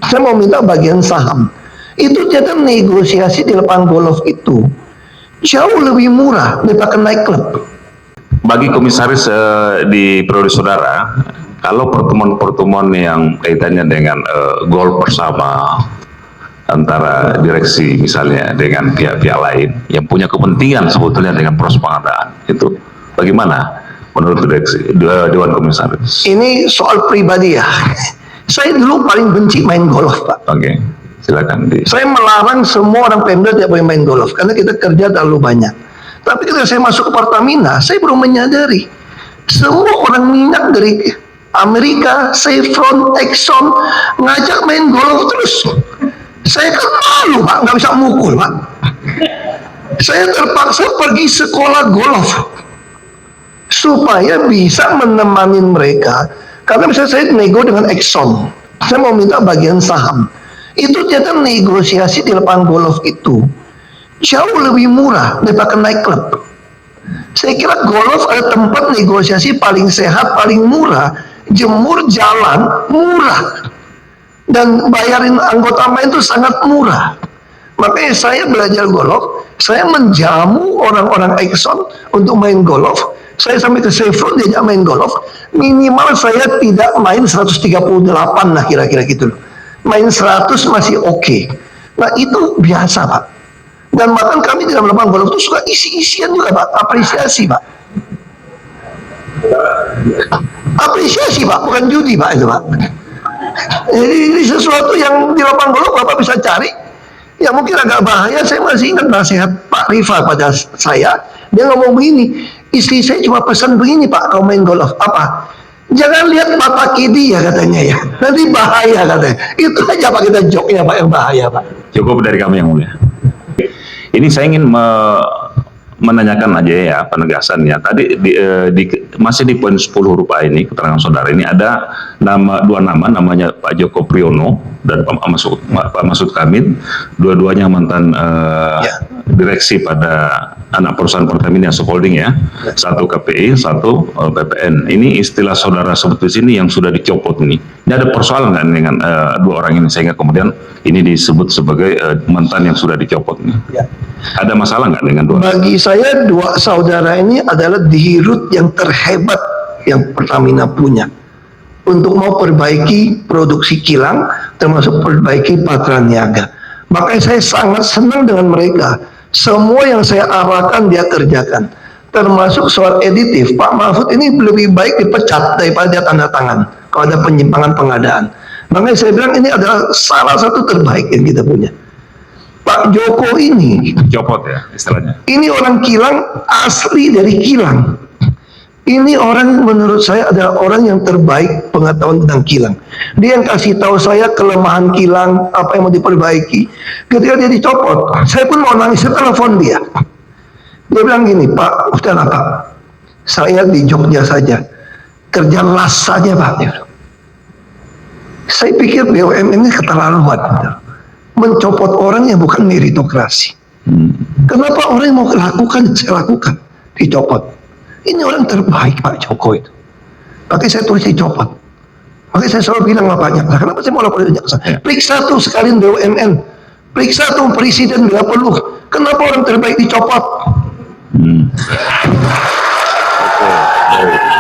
Saya mau minta bagian saham. Itu ternyata negosiasi di lapangan golf itu jauh lebih murah daripada naik klub. Bagi komisaris di periode saudara, kalau pertemuan-pertemuan yang kaitannya dengan golf bersama antara direksi misalnya dengan pihak-pihak lain yang punya kepentingan sebetulnya dengan proses pengadaan, itu bagaimana menurut direksi Dewan Komisaris? Ini soal pribadi ya. Saya dulu paling benci main golf, Pak. Oke, silakan. Saya melarang semua orang Pemda tidak boleh main golf karena kita kerja terlalu banyak. Tapi ketika saya masuk ke Pertamina, saya baru menyadari semua orang minyak dari Amerika, Chevron, Exxon ngajak main golf terus. Saya kan malu, Pak, nggak bisa mukul, Pak. Saya terpaksa pergi sekolah golf supaya bisa menemani mereka. Karena misalnya saya nego dengan Exxon, saya mau minta bagian saham. Itu ternyata negosiasi di lapangan golf itu jauh lebih murah daripada naik klub. Saya kira golf adalah tempat negosiasi paling sehat, paling murah. Jemur jalan murah. Dan bayarin anggota main itu sangat murah. Makanya saya belajar golf, saya menjamu orang-orang Exxon untuk main golf. Saya sampai ke Chevron diajak main golf, minimal saya tidak main 138 lah kira-kira gitu loh. Main 100 masih oke. Nah itu biasa, Pak. Dan bahkan kami di dalam lapangan golf itu suka isi-isian juga, Pak. Apresiasi, Pak. Apresiasi, Pak, bukan judi, Pak, itu, Pak. Jadi ini sesuatu yang di lapangan golf Bapak bisa cari. Ya mungkin agak bahaya. Saya masih ingat nasihat Pak Rifa pada saya. Dia ngomong begini, istri saya cuma pesan begini, Pak, kalau main golf. Apa? Jangan lihat mata kiri ya katanya ya. Nanti bahaya katanya. Itu aja Pak kita joknya Pak yang bahaya Pak. Cukup dari kami yang mulia. Ini saya ingin menanyakan aja ya penegasan ya. Tadi masih di poin 10 huruf A ini keterangan saudara ini ada dua nama, namanya Pak Joko Priyono dan Pak Masud Kamil, dua-duanya mantan direksi pada anak perusahaan Pertamina Holding ya, satu KPI, satu BPN. Ini istilah saudara sebut di sini yang sudah dicopot ini. Ini ada persoalan nggak dengan dua orang ini sehingga kemudian ini disebut sebagai mantan yang sudah dicopot ini? Ya. Ada masalah nggak dengan dua? Bagi saya dua saudara ini adalah dirut yang terhebat yang Pertamina punya untuk mau perbaiki produksi kilang, termasuk perbaiki Patra Niaga. Makanya saya sangat senang dengan mereka. Semua yang saya arahkan dia kerjakan, termasuk soal editif. Pak Mahfud ini lebih baik dipecat daripada dia tanda tangan kalau ada penyimpangan pengadaan. Makanya saya bilang ini adalah salah satu terbaik yang kita punya. Pak Joko ini copot ya istilahnya. Ini orang kilang asli dari kilang. Ini orang menurut saya adalah orang yang terbaik pengetahuan tentang kilang. Dia yang kasih tahu saya kelemahan kilang, apa yang mau diperbaiki. Ketika dia dicopot, saya pun mau nangis, saya telepon dia. Dia bilang gini, Pak, udahlah Pak, saya di Jogja saja, kerja las saja Pak. Saya pikir BUMN ini keterlaluan. Mencopot orang yang bukan meritokrasi. Kenapa orang yang mau lakukan, saya lakukan, dicopot. Ini orang terbaik Pak Joko itu. Makanya saya tulis dicopot. Makanya saya selalu bilang sama Pak Jaksa, kenapa saya mau lapor ke Jaksa? Periksa tuh sekalian BUMN. Periksa tuh presiden bila perlu. Kenapa orang terbaik dicopot? Oke.